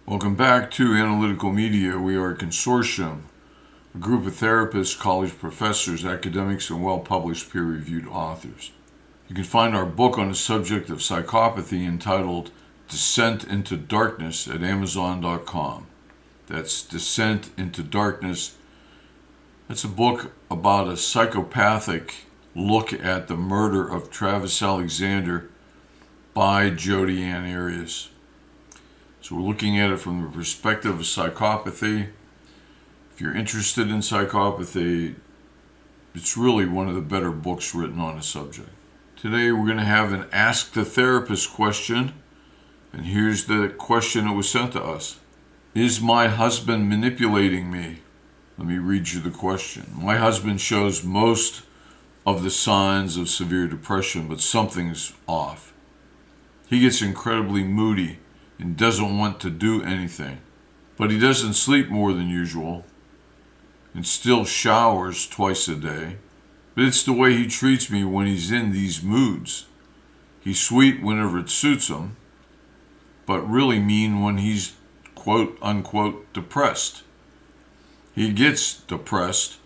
Welcome back to Analytical Media. We are a consortium, a group of therapists, college professors, academics, and well-published peer-reviewed authors. You can find our book on the subject of psychopathy entitled Descent into Darkness at Amazon.com. That's Descent into Darkness. That's a book about a psychopathic look at the murder of Travis Alexander by Jodi Ann Arias. So we're looking at it from the perspective of psychopathy. If you're interested in psychopathy, it's really one of the better books written on the subject. Today we're going to have an Ask the Therapist question, and here's the question that was sent to us. Is my husband manipulating me? Let me read you the question. My husband shows most of the signs of severe depression, but something's off. He gets incredibly moody and doesn't want to do anything. But he doesn't sleep more than usual and still showers twice a day. But it's the way he treats me when he's in these moods. He's sweet whenever it suits him, but really mean when he's quote unquote depressed. He gets depressed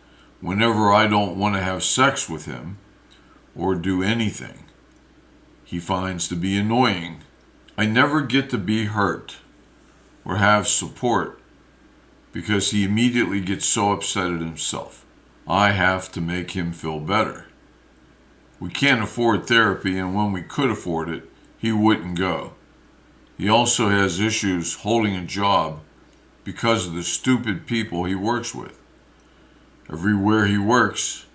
whenever I don't want to have sex with him or do anything he finds to be annoying. I never get to be hurt or have support because he immediately gets so upset at himself. I have to make him feel better. We can't afford therapy, and when we could afford it, he wouldn't go. He also has issues holding a job because of the stupid people he works with. Everywhere he works,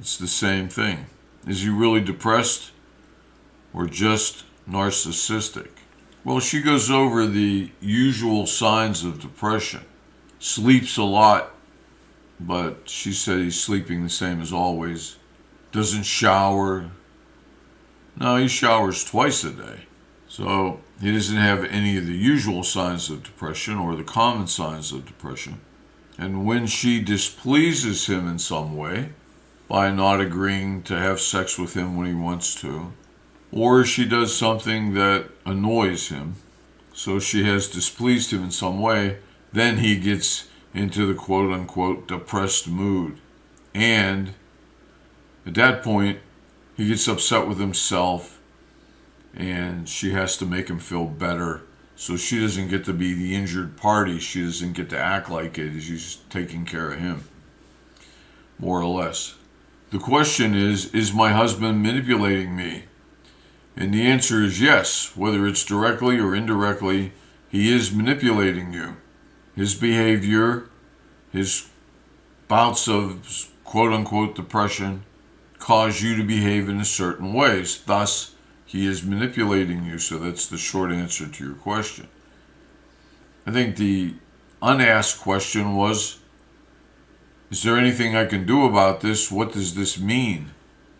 it's the same thing. Is he really depressed or just narcissistic? Well, she goes over the usual signs of depression. Sleeps a lot, but she said he's sleeping the same as always. Doesn't shower. No, he showers twice a day. So he doesn't have any of the usual signs of depression or the common signs of depression. And when she displeases him in some way, by not agreeing to have sex with him when he wants to, or she does something that annoys him, so she has displeased him in some way, then he gets into the quote-unquote depressed mood. And at that point, he gets upset with himself, and she has to make him feel better, so she doesn't get to be the injured party. She doesn't get to act like it. She's taking care of him, more or less. The question is my husband manipulating me? And the answer is yes. Whether it's directly or indirectly, he is manipulating you. His behavior, his bouts of quote-unquote depression cause you to behave in a certain ways. Thus, he is manipulating you. So that's the short answer to your question. I think the unasked question was, is there anything I can do about this? What does this mean?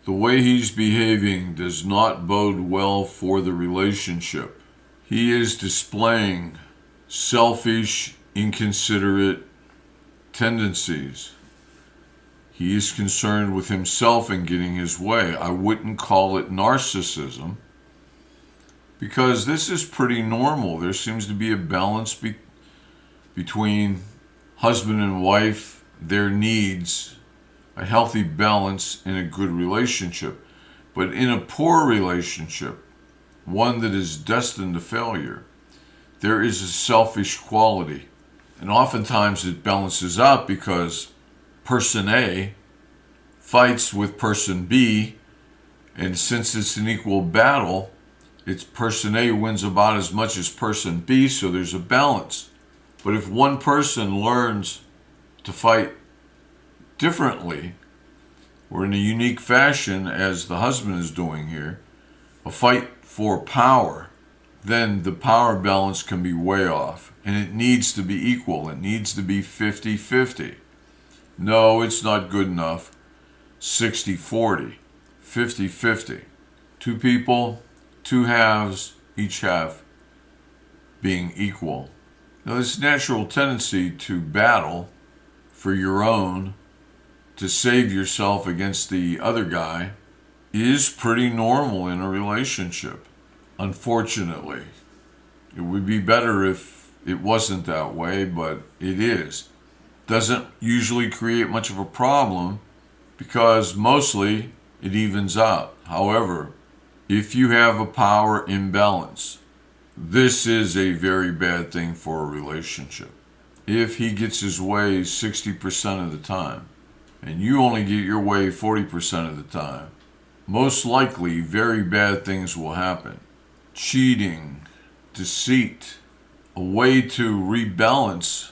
The way he's behaving does not bode well for the relationship. He is displaying selfish, inconsiderate tendencies. He is concerned with himself and getting his way. I wouldn't call it narcissism because this is pretty normal. There seems to be a balance between husband and wife, their needs, a healthy balance in a good relationship. But in a poor relationship, one that is destined to failure, there is a selfish quality. And oftentimes it balances out because person A fights with person B, and since it's an equal battle, it's person A wins about as much as person B, so there's a balance. But if one person learns to fight differently, or in a unique fashion, as the husband is doing here, a fight for power, then the power balance can be way off. And it needs to be equal. It needs to be 50-50. No, it's not good enough. 60-40, 50-50. Two people, two halves, each half being equal. Now, this natural tendency to battle for your own, to save yourself against the other guy, is pretty normal in a relationship. Unfortunately, it would be better if it wasn't that way, but it is. Doesn't usually create much of a problem because mostly it evens out. However, if you have a power imbalance, this is a very bad thing for a relationship. If he gets his way 60% of the time, and you only get your way 40% of the time, most likely very bad things will happen. Cheating, deceit, a way to rebalance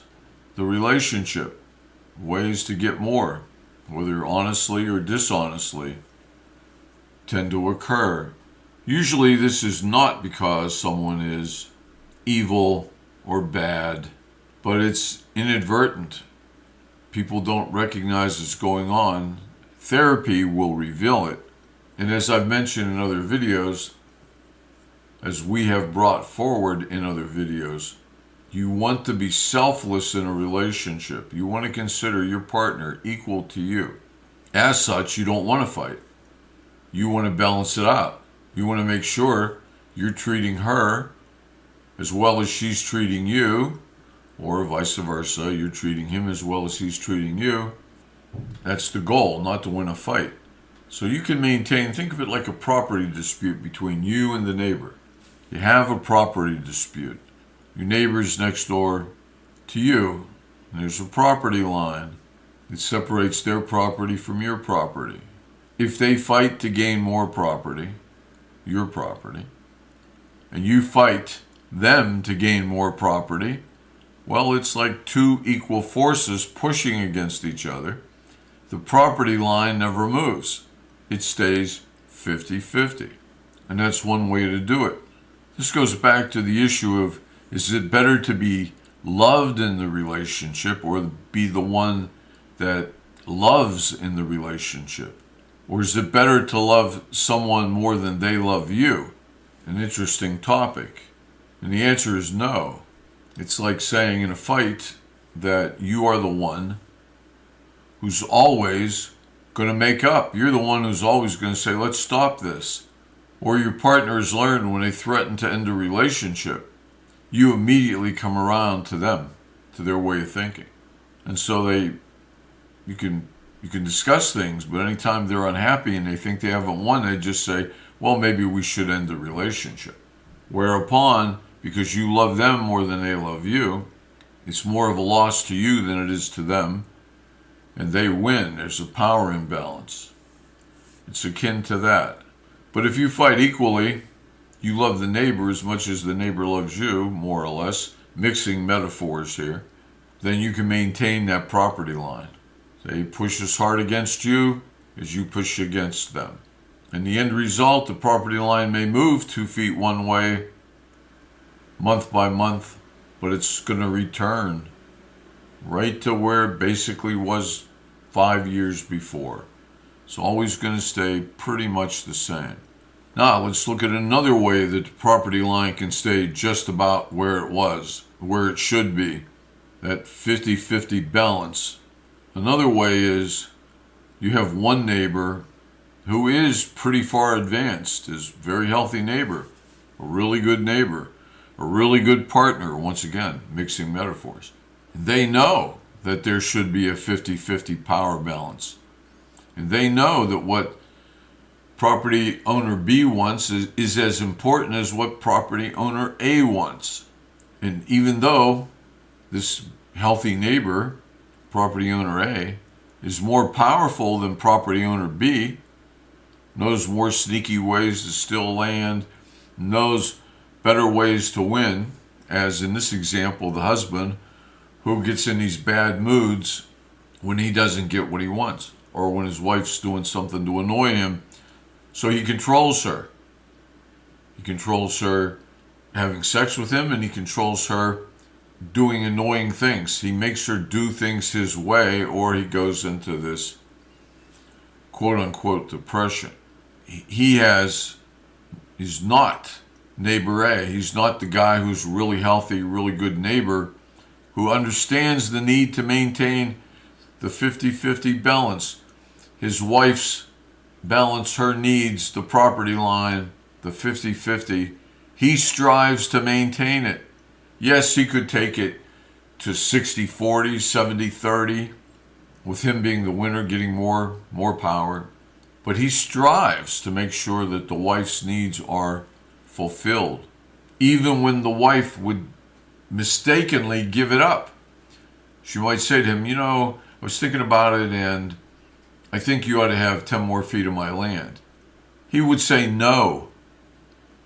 the relationship, ways to get more, whether honestly or dishonestly, tend to occur. Usually this is not because someone is evil or bad, but it's inadvertent. People don't recognize it's going on. Therapy will reveal it. And as I've mentioned in other videos, as we have brought forward in other videos, you want to be selfless in a relationship. You want to consider your partner equal to you. As such, you don't want to fight. You want to balance it out. You want to make sure you're treating her as well as she's treating you, or vice versa, you're treating him as well as he's treating you. That's the goal, not to win a fight. So you can maintain, think of it like a property dispute between you and the neighbor. You have a property dispute. Your neighbor's next door to you. There's a property line that separates their property from your property. If they fight to gain more property, your property, and you fight them to gain more property, well, it's like two equal forces pushing against each other. The property line never moves. It stays 50-50. And that's one way to do it. This goes back to the issue of, is it better to be loved in the relationship or be the one that loves in the relationship? Or is it better to love someone more than they love you? An interesting topic. And the answer is no. It's like saying in a fight that you are the one who's always going to make up. You're the one who's always going to say, let's stop this. Or your partners learn when they threaten to end a relationship, you immediately come around to them, to their way of thinking. And so you can discuss things, but anytime they're unhappy and they think they haven't won, they just say, well, maybe we should end the relationship. Whereupon, because you love them more than they love you, it's more of a loss to you than it is to them, and they win. There's a power imbalance. It's akin to that. But if you fight equally, you love the neighbor as much as the neighbor loves you, more or less, mixing metaphors here, then you can maintain that property line. They push as hard against you as you push against them. In the end result, the property line may move 2 feet one way, month by month, but it's going to return right to where it basically was 5 years before. It's always going to stay pretty much the same. Now, let's look at another way that the property line can stay just about where it was, where it should be, that 50-50 balance. Another way is you have one neighbor who is pretty far advanced, is a very healthy neighbor, a really good neighbor, a really good partner, once again, mixing metaphors. They know that there should be a 50-50 power balance. And they know that what property owner B wants is as important as what property owner A wants. And even though this healthy neighbor, property owner A, is more powerful than property owner B, knows more sneaky ways to steal land, knows better ways to win, as in this example, the husband who gets in these bad moods when he doesn't get what he wants, or when his wife's doing something to annoy him. So he controls her. He controls her having sex with him, and he controls her doing annoying things. He makes her do things his way, or he goes into this quote-unquote depression. He's not neighbor A. He's not the guy who's really healthy, really good neighbor who understands the need to maintain the 50-50 balance. His wife's balance, her needs, the property line, the 50-50. He strives to maintain it. Yes, he could take it to 60-40, 70-30, with him being the winner, getting more power. But he strives to make sure that the wife's needs are fulfilled, even when the wife would mistakenly give it up. She might say to him, I was thinking about it and I think you ought to have 10 more feet of my land. He would say no.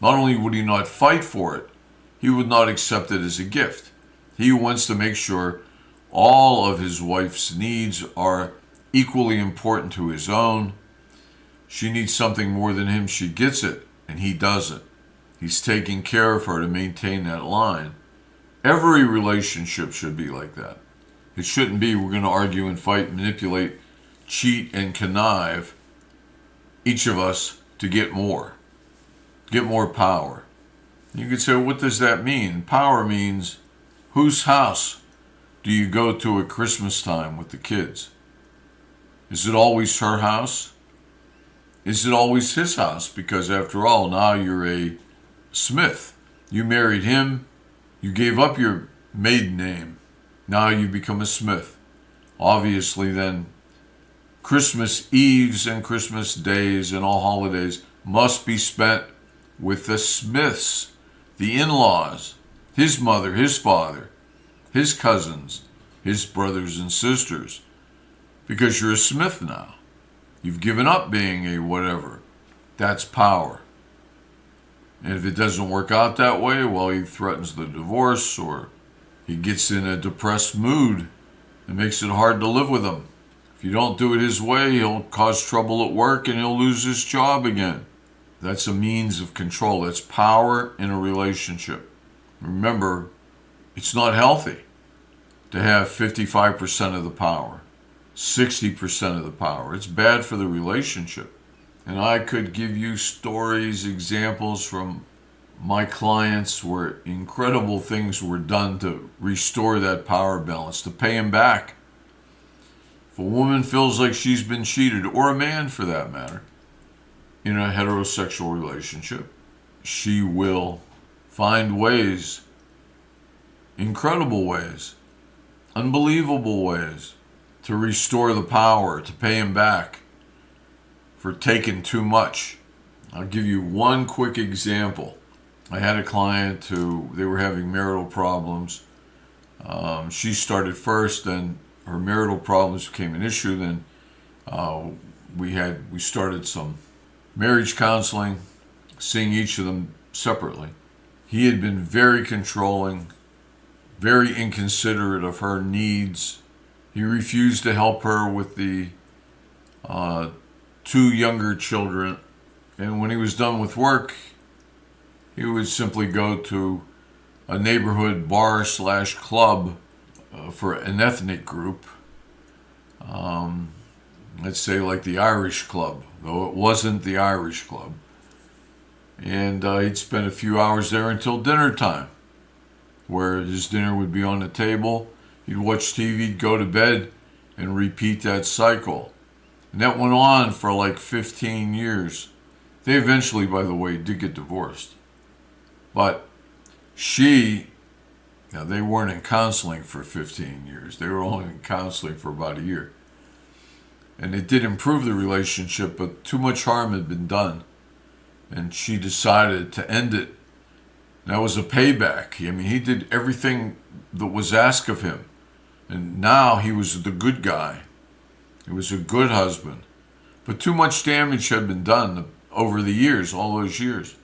Not only would he not fight for it, he would not accept it as a gift. He wants to make sure all of his wife's needs are equally important to his own. She needs something more than him, she gets it, and he doesn't. He's taking care of her to maintain that line. Every relationship should be like that. It shouldn't be we're going to argue and fight, manipulate, cheat, and connive, each of us, to get more power. You could say, well, what does that mean? Power means, whose house do you go to at Christmas time with the kids? Is it always her house? Is it always his house? Because after all, now you're a Smith. You married him. You gave up your maiden name. Now you become a Smith. Obviously, then, Christmas Eves and Christmas days and all holidays must be spent with the Smiths, the in-laws, his mother, his father, his cousins, his brothers and sisters. Because you're a Smith now. You've given up being a whatever. That's power. And if it doesn't work out that way, well, he threatens the divorce, or he gets in a depressed mood and makes it hard to live with him. If you don't do it his way, he'll cause trouble at work and he'll lose his job again. That's a means of control. That's power in a relationship. Remember, it's not healthy to have 55% of the power, 60% of the power. It's bad for the relationship. And I could give you stories, examples from my clients where incredible things were done to restore that power balance, to pay him back. If a woman feels like she's been cheated, or a man for that matter, in a heterosexual relationship, she will find ways, incredible ways, unbelievable ways, to restore the power, to pay him back for taking too much. I'll give you one quick example. I had a client who, they were having marital problems. She started first, then her marital problems became an issue. Then we started some marriage counseling, seeing each of them separately. He had been very controlling, very inconsiderate of her needs. He refused to help her with the 2 younger children. And when he was done with work, he would simply go to a neighborhood bar/club for an ethnic group. Let's say like the Irish Club, though it wasn't the Irish Club. And he'd spend a few hours there until dinner time, where his dinner would be on the table. He'd watch TV, go to bed, and repeat that cycle. And that went on for like 15 years. They eventually, by the way, did get divorced. But they weren't in counseling for 15 years. They were only in counseling for about a year. And it did improve the relationship, but too much harm had been done. And she decided to end it. That was a payback. He did everything that was asked of him. And now he was the good guy. He was a good husband. But too much damage had been done over the years, all those years.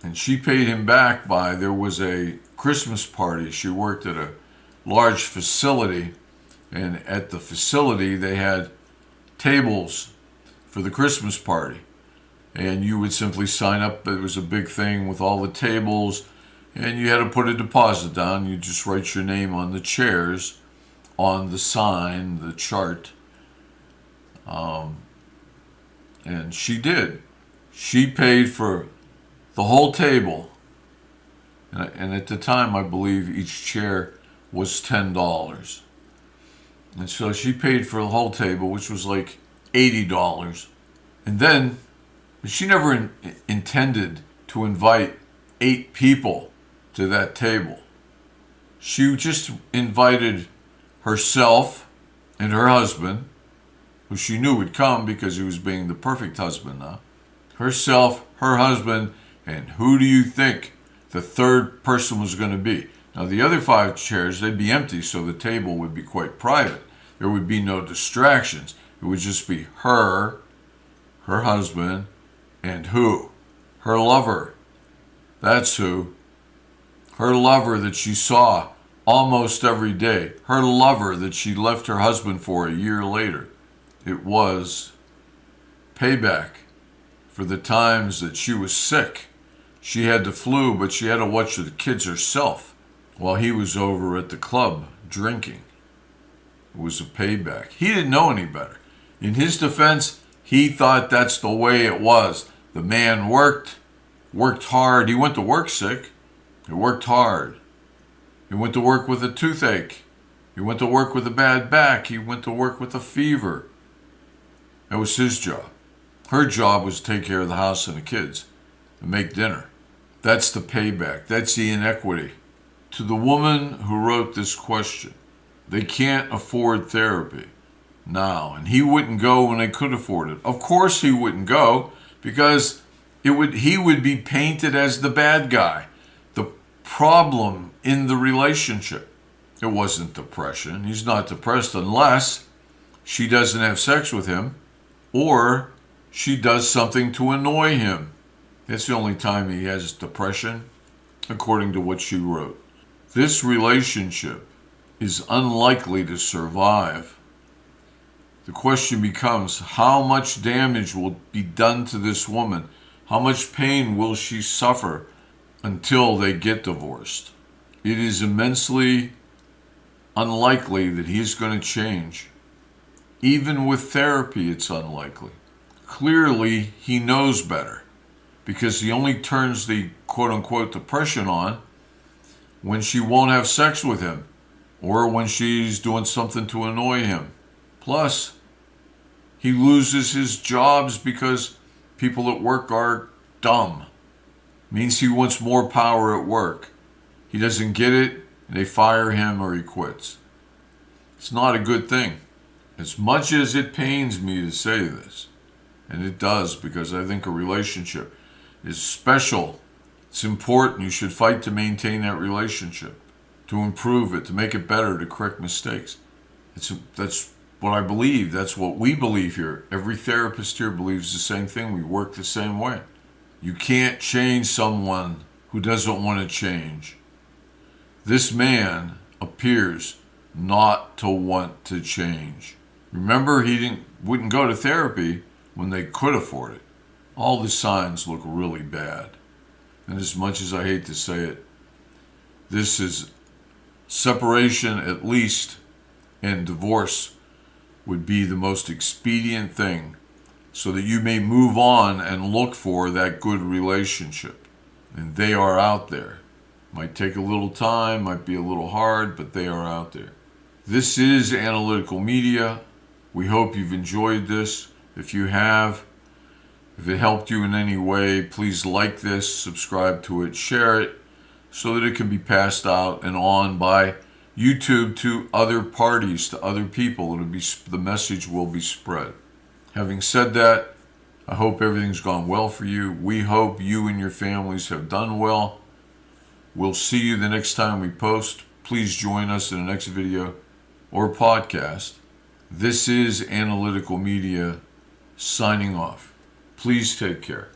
And she paid him back there was a Christmas party. She worked at a large facility. And at the facility, they had tables for the Christmas party. And you would simply sign up. It was a big thing with all the tables. And you had to put a deposit down. You just write your name on the chairs, on the sign, the chart. And she did. She paid for the whole table. And at the time, I believe each chair was $10. And so she paid for the whole table, which was like $80. And then, she never intended to invite 8 people to that table. She just invited herself and her husband, who she knew would come because he was being the perfect husband now. Herself, her husband, and who do you think the third person was going to be? Now, the other 5 chairs, they'd be empty, so the table would be quite private. There would be no distractions. It would just be her husband, and who? Her lover. That's who. Her lover that she saw almost every day. Her lover that she left her husband for a year later. It was payback for the times that she was sick. She had the flu, but she had to watch the kids herself while he was over at the club drinking. It was a payback. He didn't know any better. In his defense, he thought that's the way it was. The man worked hard. He went to work sick. He worked hard. He went to work with a toothache. He went to work with a bad back. He went to work with a fever. That was his job. Her job was to take care of the house and the kids and make dinner. That's the payback. That's the inequity. To the woman who wrote this question, they can't afford therapy now, and he wouldn't go when they could afford it. Of course he wouldn't go, because he would be painted as the bad guy, the problem in the relationship. It wasn't depression. He's not depressed unless she doesn't have sex with him or she does something to annoy him. That's the only time he has depression, according to what she wrote. This relationship is unlikely to survive. The question becomes, how much damage will be done to this woman? How much pain will she suffer until they get divorced? It is immensely unlikely that he's going to change. Even with therapy, it's unlikely. Clearly, he knows better, because he only turns the quote-unquote depression on when she won't have sex with him or when she's doing something to annoy him. Plus, he loses his jobs because people at work are dumb. Means he wants more power at work. He doesn't get it, and they fire him or he quits. It's not a good thing. As much as it pains me to say this, and it does, because I think a relationship is special. It's important. You should fight to maintain that relationship, to improve it, to make it better, to correct mistakes. That's what I believe. That's what we believe here. Every therapist here believes the same thing. We work the same way. You can't change someone who doesn't want to change. This man appears not to want to change. Remember, he wouldn't go to therapy when they could afford it. All the signs look really bad. And as much as I hate to say it, this is separation at least, and divorce would be the most expedient thing so that you may move on and look for that good relationship. And they are out there. Might take a little time, might be a little hard, but they are out there. This is Analytical Media. We hope you've enjoyed this. If you have, if it helped you in any way, please like this, subscribe to it, share it, so that it can be passed out and on by YouTube to other parties, to other people. The message will be spread. Having said that, I hope everything's gone well for you. We hope you and your families have done well. We'll see you the next time we post. Please join us in the next video or podcast. This is Analytical Media signing off. Please take care.